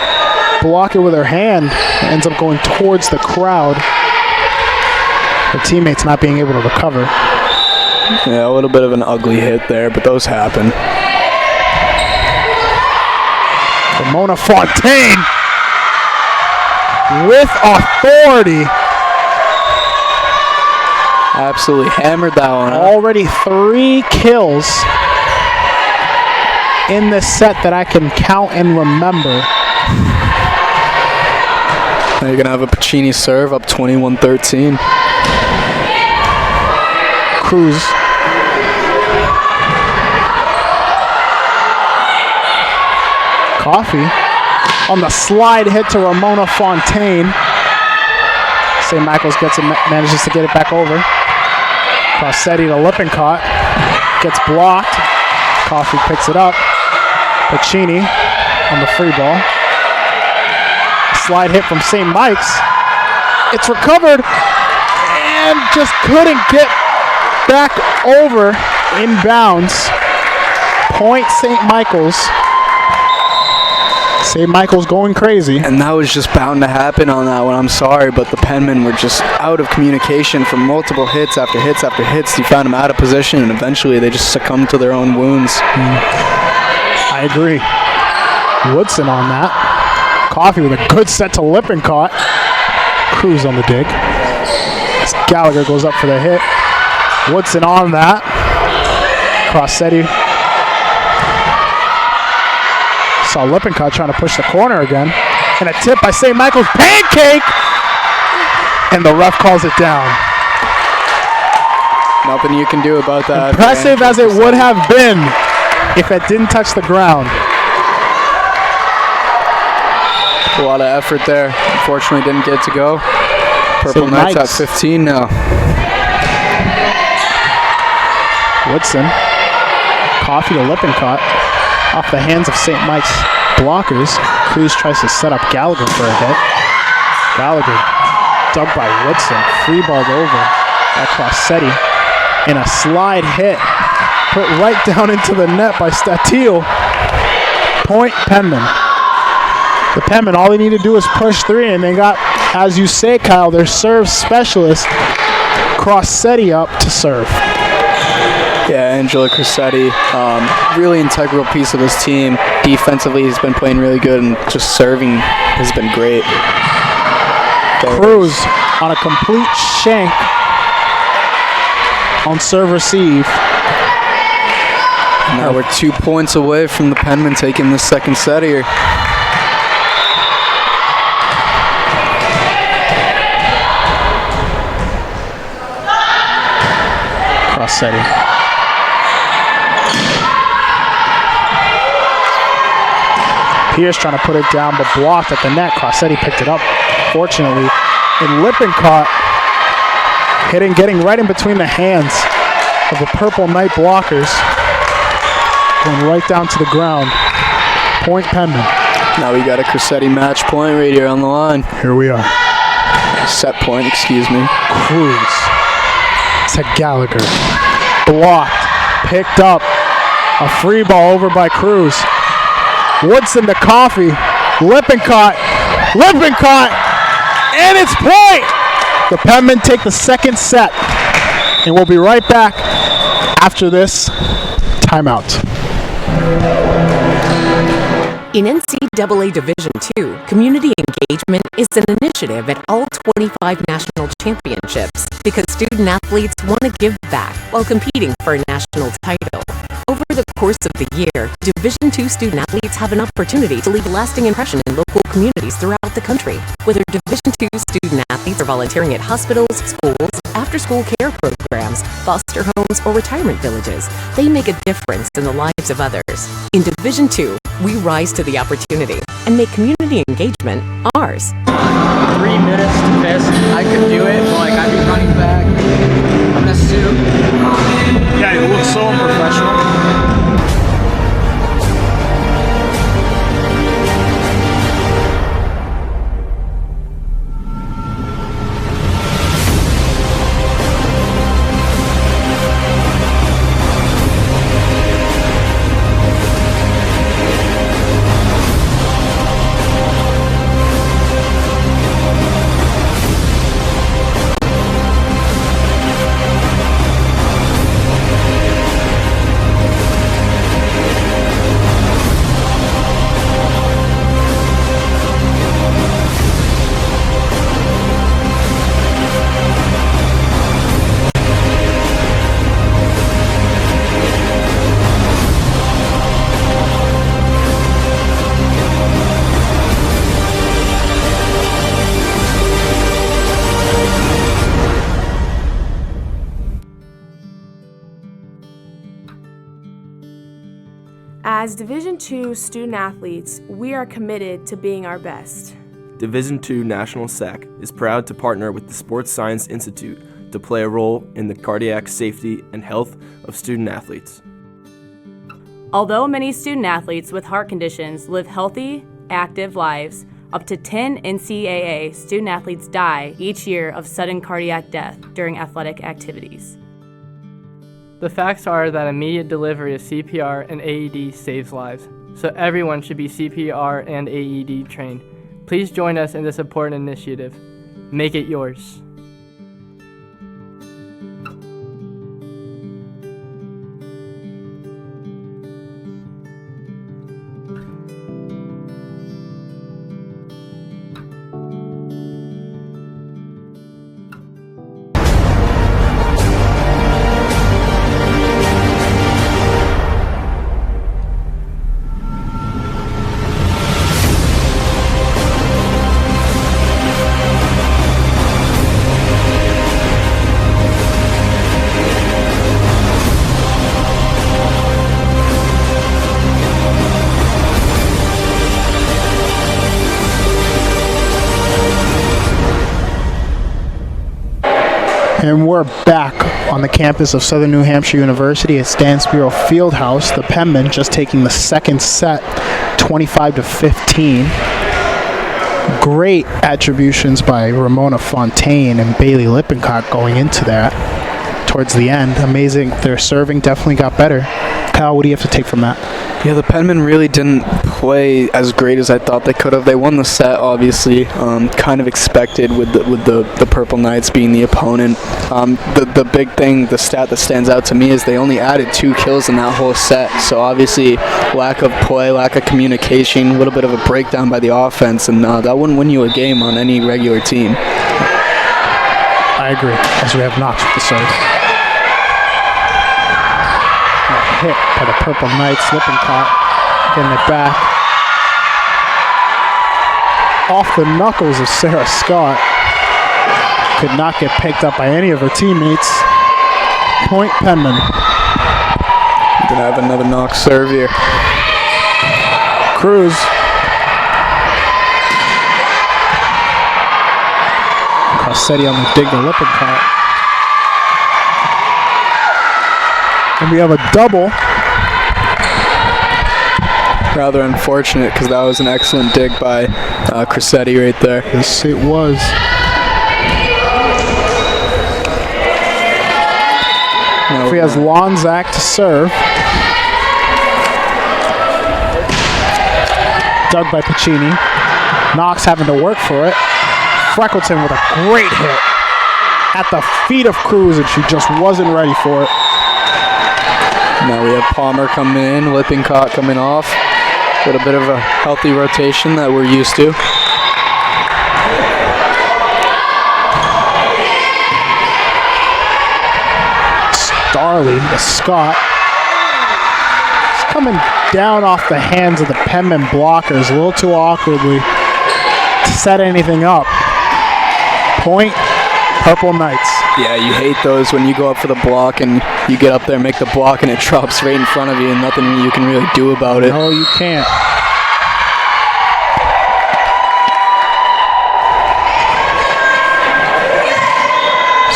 block it with her hand, ends up going towards the crowd. Her teammates not being able to recover. Yeah, a little bit of an ugly hit there, but those happen. Ramona Fontaine with authority. Absolutely hammered that one. Already 3 kills in this set that I can count and remember. Now you're going to have a Piccini serve up 21-13. Cruz. Coffee on the slide hit to Ramona Fontaine. St. Michael's manages to get it back over. Crossetti to Lippincott. Gets blocked. Coffee picks it up. Piccini on the free ball. Slide hit from St. Mike's. It's recovered and just couldn't get back over in bounds. Point St. Michael's. St. Michael's going crazy. And that was just bound to happen on that one. I'm sorry, but the Penmen were just out of communication from multiple hits after hits after hits. You found them out of position, and eventually they just succumbed to their own wounds. I agree. Woodson on that. Coffee with a good set to Lippincott. Cruz on the dig. As Gallagher goes up for the hit. Woodson on that. Crossetti. Saw Lippincott trying to push the corner again. And a tip by St. Michael's. Pancake! And the ref calls it down. Nothing you can do about that. Impressive as it would have been if it didn't touch the ground. A lot of effort there. Unfortunately didn't get to go. Purple Knights at 15 now. Woodson. Coffee to Lippincott. Off the hands of St. Mike's blockers. Cruz tries to set up Gallagher for a hit. Gallagher dug by Woodson. Free balled over by Crossetti. And a slide hit put right down into the net by Steele. Point Penmen. The Penmen, all they need to do is push 3, and they got, as you say, Kyle, their serve specialist, Crossetti, up to serve. Yeah, Angela Crossetti, really integral piece of this team. Defensively, he's been playing really good, and just serving has been great. Cruz on a complete shank on serve receive. Now we're 2 points away from the Penmen taking the second set here. Crossetti. Pierce trying to put it down, but blocked at the net. Crossetti picked it up, fortunately. And Lippincott getting right in between the hands of the Purple Knight blockers. Going right down to the ground. Point Penmen. Now we got a Crossetti match point right here on the line. Here we are. Set point, excuse me. Cruz to Gallagher. Blocked. Picked up. A free ball over by Cruz. Woodson to Coffee. Lippincott. And it's point! The Penmen take the second set. And we'll be right back after this timeout. In NCAA Division II, community engagement engagement is an initiative at all 25 national championships because student athletes want to give back while competing for a national title. Over the course of the year, Division II student athletes have an opportunity to leave a lasting impression in local communities throughout the country. Whether Division II student athletes are volunteering at hospitals, schools, after-school care programs, foster homes, or retirement villages, they make a difference in the lives of others. In Division II, we rise to the opportunity and make community engagement ours. 3 minutes to piss. I could do it, but I'd be running back in a suit. Yeah, it looks so unprofessional. As Division II student athletes, we are committed to being our best. Division II National SAC is proud to partner with the Sports Science Institute to play a role in the cardiac safety and health of student athletes. Although many student athletes with heart conditions live healthy, active lives, up to 10 NCAA student athletes die each year of sudden cardiac death during athletic activities. The facts are that immediate delivery of CPR and AED saves lives, so everyone should be CPR and AED trained. Please join us in this important initiative. Make it yours. And we're back on the campus of Southern New Hampshire University at Stansboro Fieldhouse. The Penmen just taking the second set, 25-15. Great attributions by Ramona Fontaine and Bailey Lippincott going into that towards the end. Amazing. Their serving definitely got better. Kyle, what do you have to take from that? Yeah, the Penmen really didn't play as great as I thought they could have. They won the set, obviously. Kind of expected with the Purple Knights being the opponent. The big thing, the stat that stands out to me is they only added 2 kills in that whole set. So obviously, lack of play, lack of communication, a little bit of a breakdown by the offense, and that wouldn't win you a game on any regular team. I agree, as we have Knox with the serve. Hit by the Purple Knights, Lippincott getting it back. Off the knuckles of Sarah Scott. Could not get picked up by any of her teammates. Point Penmen. Gonna have another Knox serve here. Cruz. Cossetti on the dig to Lippincott. And we have a double. Rather unfortunate because that was an excellent dig by Crissetti right there. Yes, it was. No, he has Lonzak to serve. Dug by Pacini. Knox having to work for it. Freckleton with a great hit at the feet of Cruz, and she just wasn't ready for it. Now we have Palmer coming in, Lippincott coming off. Got a bit of a healthy rotation that we're used to. Starley to Scott. It's coming down off the hands of the Penmen blockers a little too awkwardly to set anything up. Point, Purple Knights. Yeah, you hate those when you go up for the block and you get up there, make the block, and it drops right in front of you and nothing you can really do about it. No, you can't.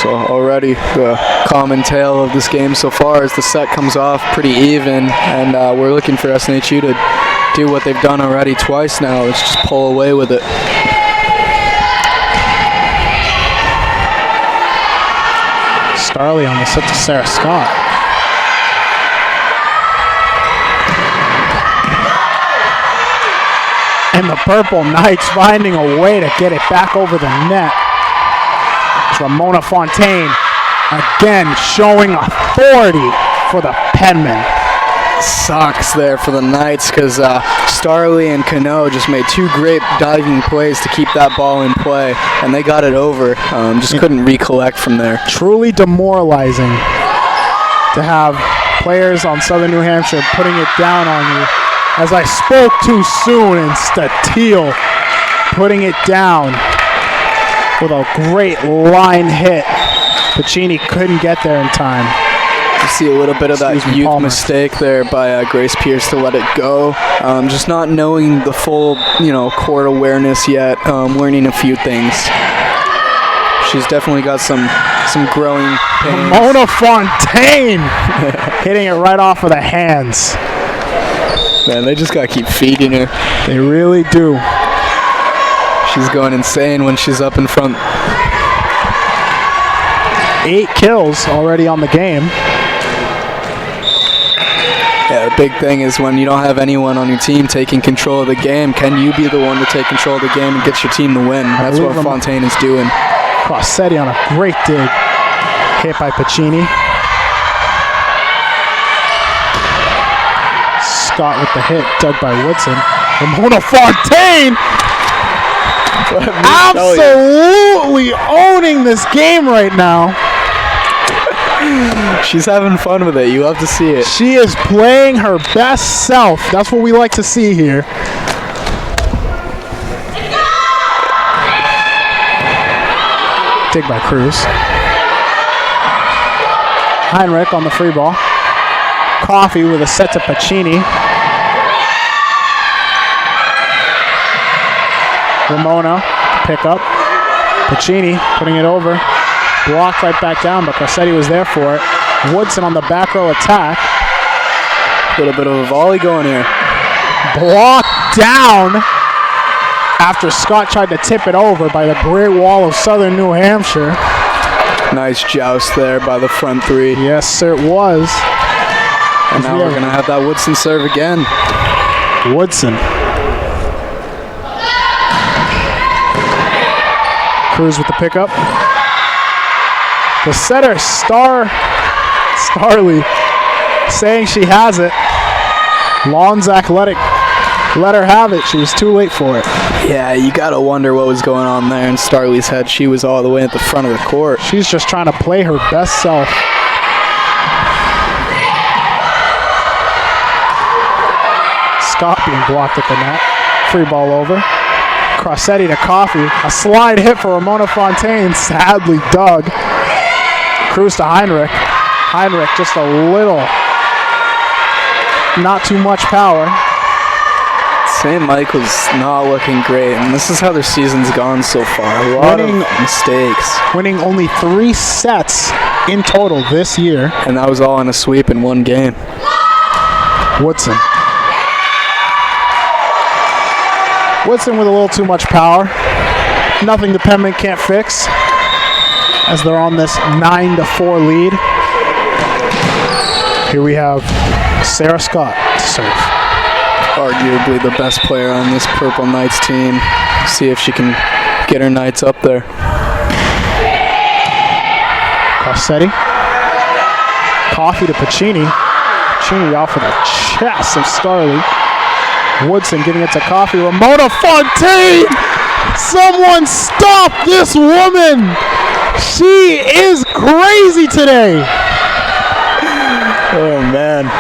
So already the common tale of this game so far is the set comes off pretty even, and we're looking for SNHU to do what they've done already twice now. Let's just pull away with it. Starley on the set to Sarah Scott. And the Purple Knights finding a way to get it back over the net. It's Ramona Fontaine again showing authority for the Penmen. Sucks there for the Knights because Starley and Cano just made two great diving plays to keep that ball in play, and they got it over. Just couldn't recollect from there. Truly demoralizing to have players on Southern New Hampshire putting it down on you. As I spoke too soon, and Steele putting it down with a great line hit. Pacini couldn't get there in time. You see a little bit of that youth mistake there by Grace Pierce to let it go. Just not knowing the full, court awareness yet. Learning a few things. She's definitely got some growing pains. Mona Fontaine hitting it right off of the hands. Man, they just gotta keep feeding her. They really do. She's going insane when she's up in front. 8 kills already on the game. Yeah, the big thing is when you don't have anyone on your team taking control of the game, can you be the one to take control of the game and get your team to win? That's what Fontaine is doing. Crossetti on a great dig. Hit by Pacini. Scott with the hit, dug by Woodson. Ramona Fontaine absolutely owning this game right now. She's having fun with it. You love to see it. She is playing her best self. That's what we like to see here. Dig by Cruz. Heinrich on the free ball. Coffee with a set to Pacini. Ramona, pick up. Pacini putting it over. Blocked right back down, but Crossetti was there for it. Woodson on the back row attack. A little bit of a volley going here. Blocked down after Scott tried to tip it over by the Great Wall of Southern New Hampshire. Nice joust there by the front three. Yes, sir, it was. And now we're going to have that Woodson serve again. Woodson. Cruz with the pickup. The setter, Starley, saying she has it. Lonzak let her have it. She was too late for it. Yeah, you got to wonder what was going on there in Starley's head. She was all the way at the front of the court. She's just trying to play her best self. Scott being blocked at the net. Free ball over. Crossetti to Coffee. A slide hit for Ramona Fontaine. Sadly dug. Cruz to Heinrich. Heinrich just a little. Not too much power. St. Michael's not looking great, and this is how their season's gone so far. A lot of mistakes. Winning only 3 sets in total this year. And that was all in a sweep in one game. Woodson. Woodson with a little too much power. Nothing the Penmen can't fix as they're on this 9-4 lead. Here we have Sarah Scott to serve. Arguably the best player on this Purple Knights team. See if she can get her Knights up there. Crossetti. Coffee to Pacini. Pacini off of the chest of Starley. Woodson giving it to Coffee. Ramona Fontaine! Someone stop this woman! She is crazy today! man.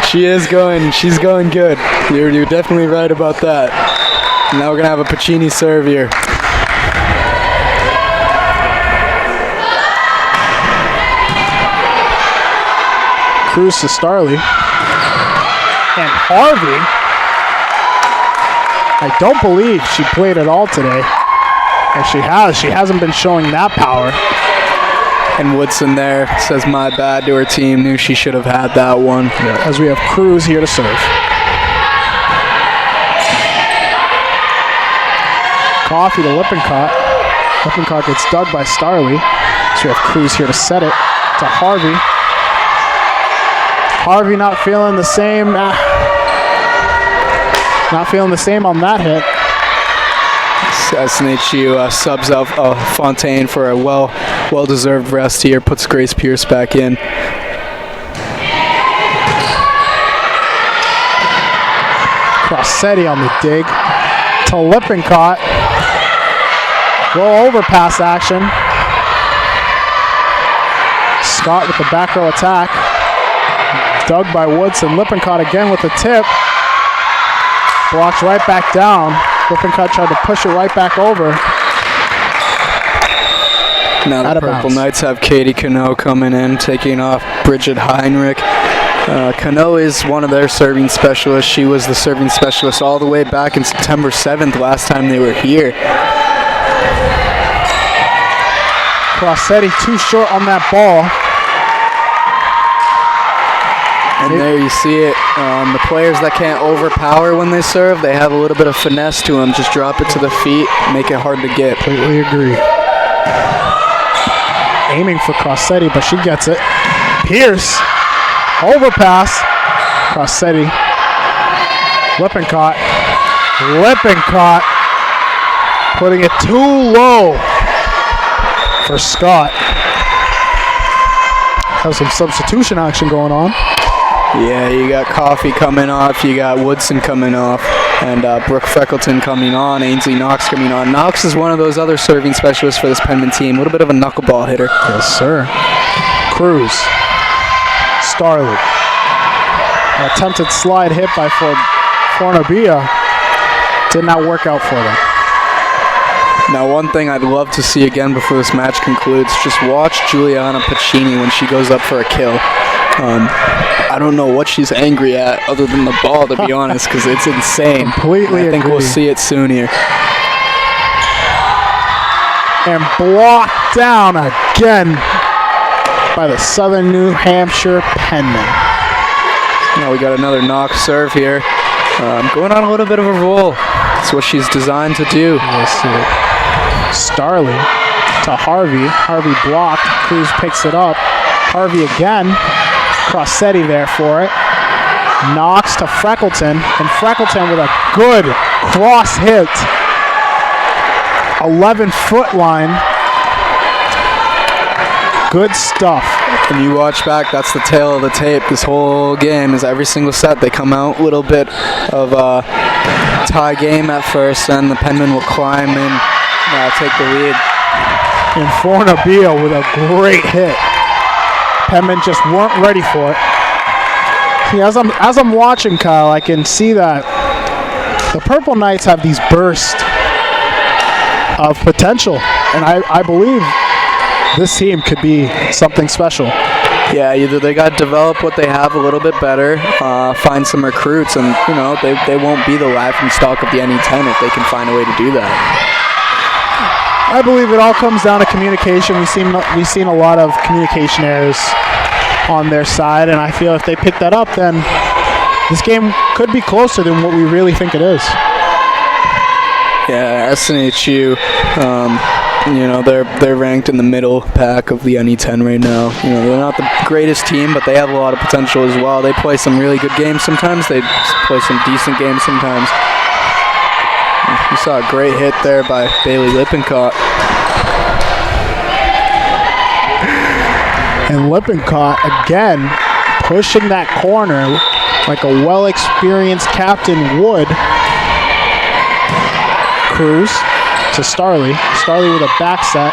She's going good. You're definitely right about that. Now we're going to have a Pacini serve here. Cruz to Starley. And Harvey, I don't believe she played at all today. And she has. She hasn't been showing that power. And Woodson there says my bad to her team. Knew she should have had that one. Yeah, as we have Cruz here to serve. Coffee to Lippincott. Lippincott gets dug by Starley. So we have Cruz here to set it to Harvey. Harvey not feeling the same. Not feeling the same on that hit. SNHU subs out Fontaine for a well-deserved rest here. Puts Grace Pierce back in. Crossetti on the dig to Lippincott. Roll over pass action. Scott with the back row attack. Dug by Woodson. Lippincott again with the tip. Blocked right back down. Lippincott tried to push it right back over. Now the Purple Knights have Katie Cano coming in, taking off Bridget Heinrich. Cano is one of their serving specialists. She was the serving specialist all the way back in September 7th, last time they were here. Crossetti too short on that ball. And there you see it. The players that can't overpower when they serve, they have a little bit of finesse to them. Just drop it to the feet, make it hard to get. Completely agree. Aiming for Crossetti, but she gets it. Pierce, overpass. Crossetti. Lippincott. Lippincott putting it too low for Scott. Have some substitution action going on. Yeah, you got Coffey coming off, you got Woodson coming off, and Brooke Freckleton coming on, Ainsley Knox coming on. Knox is one of those other serving specialists for this Penmen team, a little bit of a knuckleball hitter. Yes, sir. Cruz. Starley. An attempted slide hit by Fornabia. Did not work out for them. Now, one thing I'd love to see again before this match concludes, just watch Juliana Pacini when she goes up for a kill. I don't know what she's angry at other than the ball, to be honest, because it's insane. Completely I think agree. we'll see it soon here. And blocked down again by the Southern New Hampshire Penmen. Now we got another Knox serve here. Going on a little bit of a roll. That's what she's designed to do. Yes, sir. Starley to Harvey. Harvey blocked. Cruz picks it up. Harvey again. Crossetti there for it. Knox to Freckleton, and Freckleton with a good cross hit. 11-foot line. Good stuff. When you watch back, that's the tail of the tape. This whole game is every single set. They come out a little bit of a tie game at first, and the Penmen will climb in, take the lead. And Fornabia with a great hit. Penmen just weren't ready for it. See, as I'm watching, Kyle, I can see that the Purple Knights have these bursts of potential, and I believe this team could be something special. Yeah, either they got to develop what they have a little bit better, find some recruits, and they won't be the laughing stock of the NE10 if they can find a way to do that. I believe it all comes down to communication. We've seen a lot of communication errors on their side, and I feel if they pick that up, then this game could be closer than what we really think it is. Yeah, SNHU, they're ranked in the middle pack of the NE10 right now. They're not the greatest team, but they have a lot of potential as well. They play some really good games sometimes. They play some decent games sometimes. You saw a great hit there by Bailey Lippincott. And Lippincott, again, pushing that corner like a well-experienced captain would. Cruz to Starley. Starley with a back set.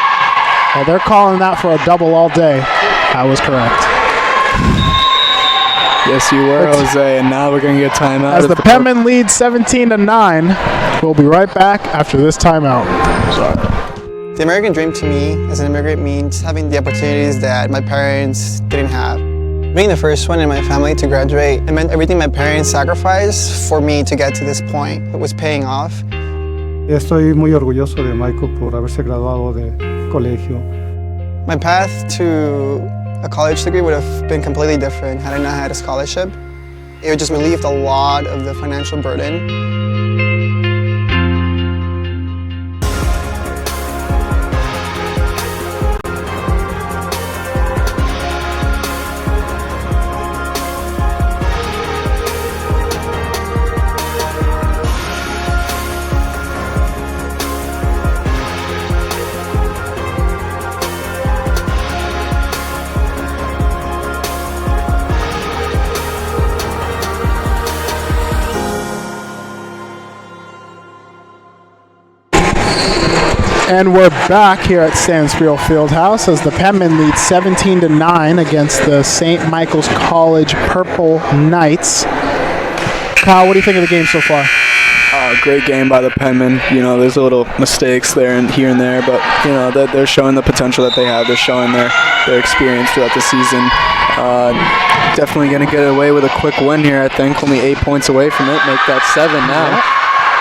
Well, they're calling that for a double all day. That was correct. Yes, you were, Jose, and now we're going to get timeout. As the Penmen lead 17-9, we'll be right back after this timeout. The American dream to me as an immigrant means having the opportunities that my parents didn't have. Being the first one in my family to graduate, it meant everything my parents sacrificed for me to get to this point. It was paying off. Estoy muy orgulloso de Michael por haberse graduado de colegio. My path to a college degree would have been completely different had I not had a scholarship. It would just relieved a lot of the financial burden. And we're back here at Stansfield Fieldhouse as the Penmen lead 17-9 against the St. Michael's College Purple Knights. Kyle, what do you think of the game so far? Great game by the Penmen. You know, there's a little mistakes there and here and there, but you know they're showing the potential that they have. They're showing their experience throughout the season. Definitely going to get away with a quick win here. I think only 8 points away from it. Make that 7 now.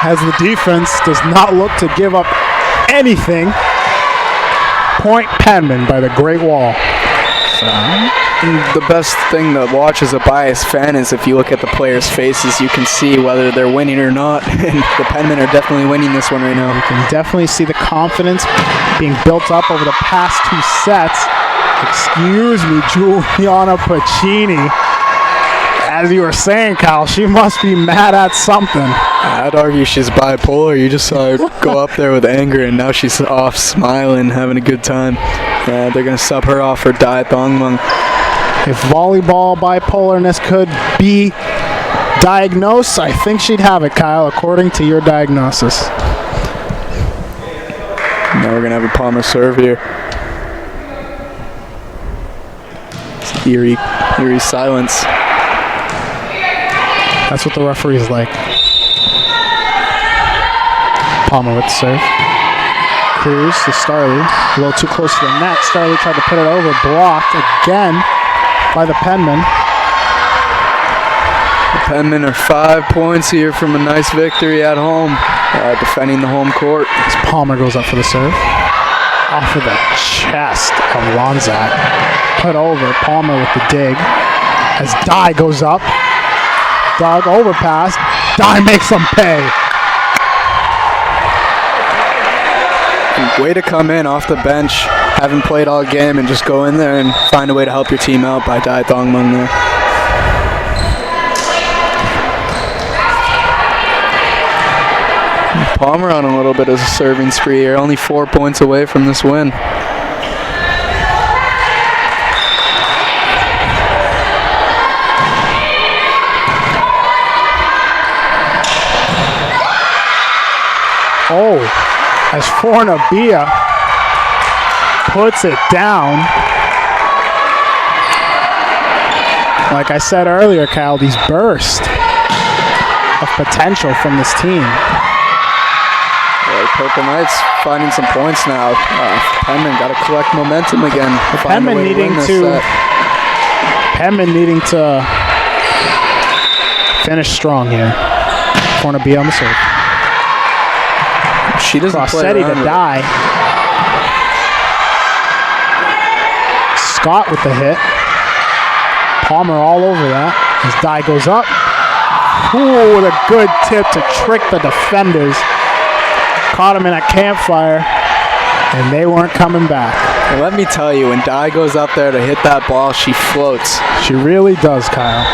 As the defense does not look to give up anything. Point Penmen by the Great Wall. The best thing to watch as a biased fan is if you look at the players' faces, you can see whether they're winning or not. And the Penmen are definitely winning this one right now. You can definitely see the confidence being built up over the past 2 sets. Excuse me, Juliana Pacini. As you were saying, Kyle, she must be mad at something. I'd argue she's bipolar. You just saw her go up there with anger, and now she's off smiling, having a good time. They're going to sub her off for Dai Thongmung. If volleyball bipolarness could be diagnosed, I think she'd have it, Kyle, according to your diagnosis. Now we're going to have a Palmer serve here. It's eerie silence. That's what the referee's like. Palmer with the serve. Cruz to Starley. A little too close to the net. Starley tried to put it over. Blocked again by the Penmen. The Penmen are 5 points here from a nice victory at home. Defending the home court. As Palmer goes up for the serve. Off of the chest of Lonzak. Put over. Palmer with the dig. As Dai goes up. Dog overpass. Dai makes them pay. Way to come in off the bench, haven't played all game, and just go in there and find a way to help your team out by Dai Thongmung there. Palmer on a little bit of a serving spree here, only 4 points away from this win. Oh, as Fornabia puts it down. Like I said earlier, Kyle, these bursts of potential from this team. Purple Knights finding some points now. Penmen got to collect momentum again. Penmen needing to finish strong here. Fornabia on the serve. She doesn't Rossetti to Dai. Scott with the hit. Palmer all over that as Dai goes up. Ooh, with a good tip to trick the defenders. Caught him in a campfire, and they weren't coming back. And let me tell you, when Dai goes up there to hit that ball, she floats. She really does, Kyle.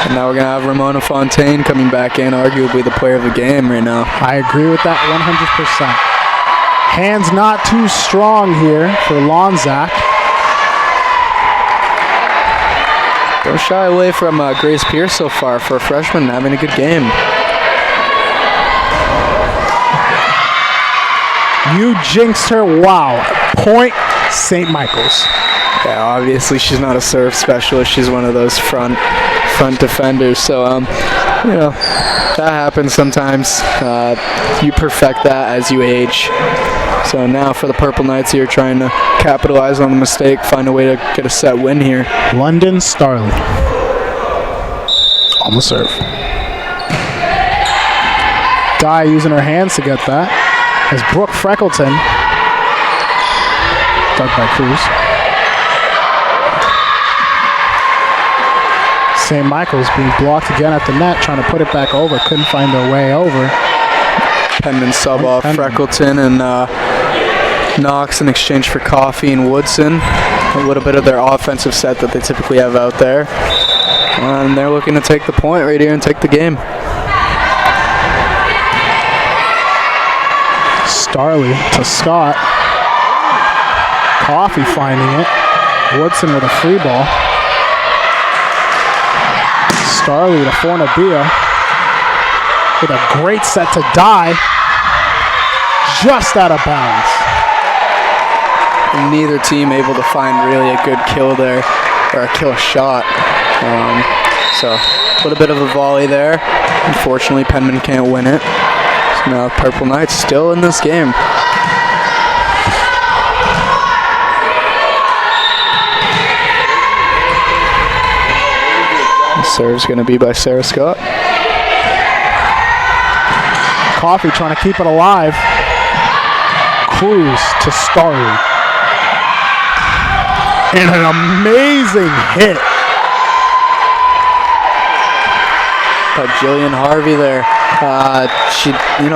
And now we're going to have Ramona Fontaine coming back in, arguably the player of the game right now. I agree with that 100%. Hands not too strong here for Lonzak. Don't shy away from Grace Pierce so far for a freshman having a good game. You jinxed her. Wow. Point St. Michael's. Yeah, obviously she's not a serve specialist. She's one of those front front defenders. So, that happens sometimes. You perfect that as you age. So now for the Purple Knights here, trying to capitalize on the mistake, find a way to get a set win here. London Starley on the serve. Dye using her hands to get that. As Brooke Freckleton, dug by Cruz. St. Michael's being blocked again at the net, trying to put it back over. Couldn't find their way over. Penmen sub off Freckleton and Knox in exchange for Coffey and Woodson. A little bit of their offensive set that they typically have out there. And they're looking to take the point right here and take the game. Starley to Scott. Coffey finding it. Woodson with a free ball. Starley to Fornabia with a great set to Dye. Just out of bounds. And neither team able to find really a good kill there, or a kill shot. So a little bit of a volley there. Unfortunately, Penmen can't win it. So now Purple Knights still in this game. The serve's going to be by Sarah Scott. Coffey trying to keep it alive. Cruz to Starley. And an amazing hit. By Jillian Harvey there.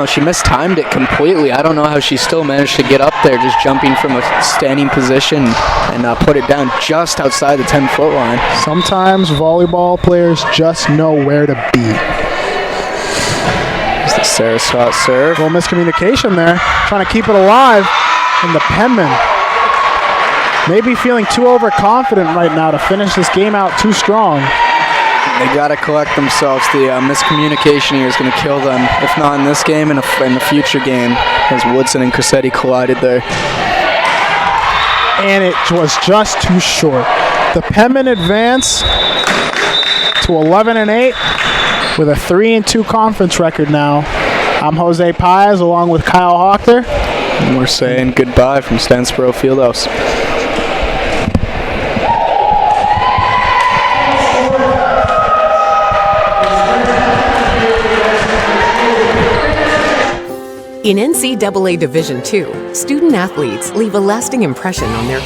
She mistimed it completely. I don't know how she still managed to get up there, just jumping from a standing position and put it down just outside the 10-foot line. Sometimes volleyball players just know where to be. There's the Sarah Scott serve. A little miscommunication there. Trying to keep it alive. And the Penmen maybe feeling too overconfident right now to finish this game out too strong. They got to collect themselves. The miscommunication here is going to kill them. If not in this game, in the future game, as Woodson and Crissetti collided there. And it was just too short. The Penmen advance to 11-8 with a 3-2 conference record now. I'm Jose Paez along with Kyle Hochter. And we're saying goodbye from Stansboro Fieldhouse. In NCAA Division II, student athletes leave a lasting impression on their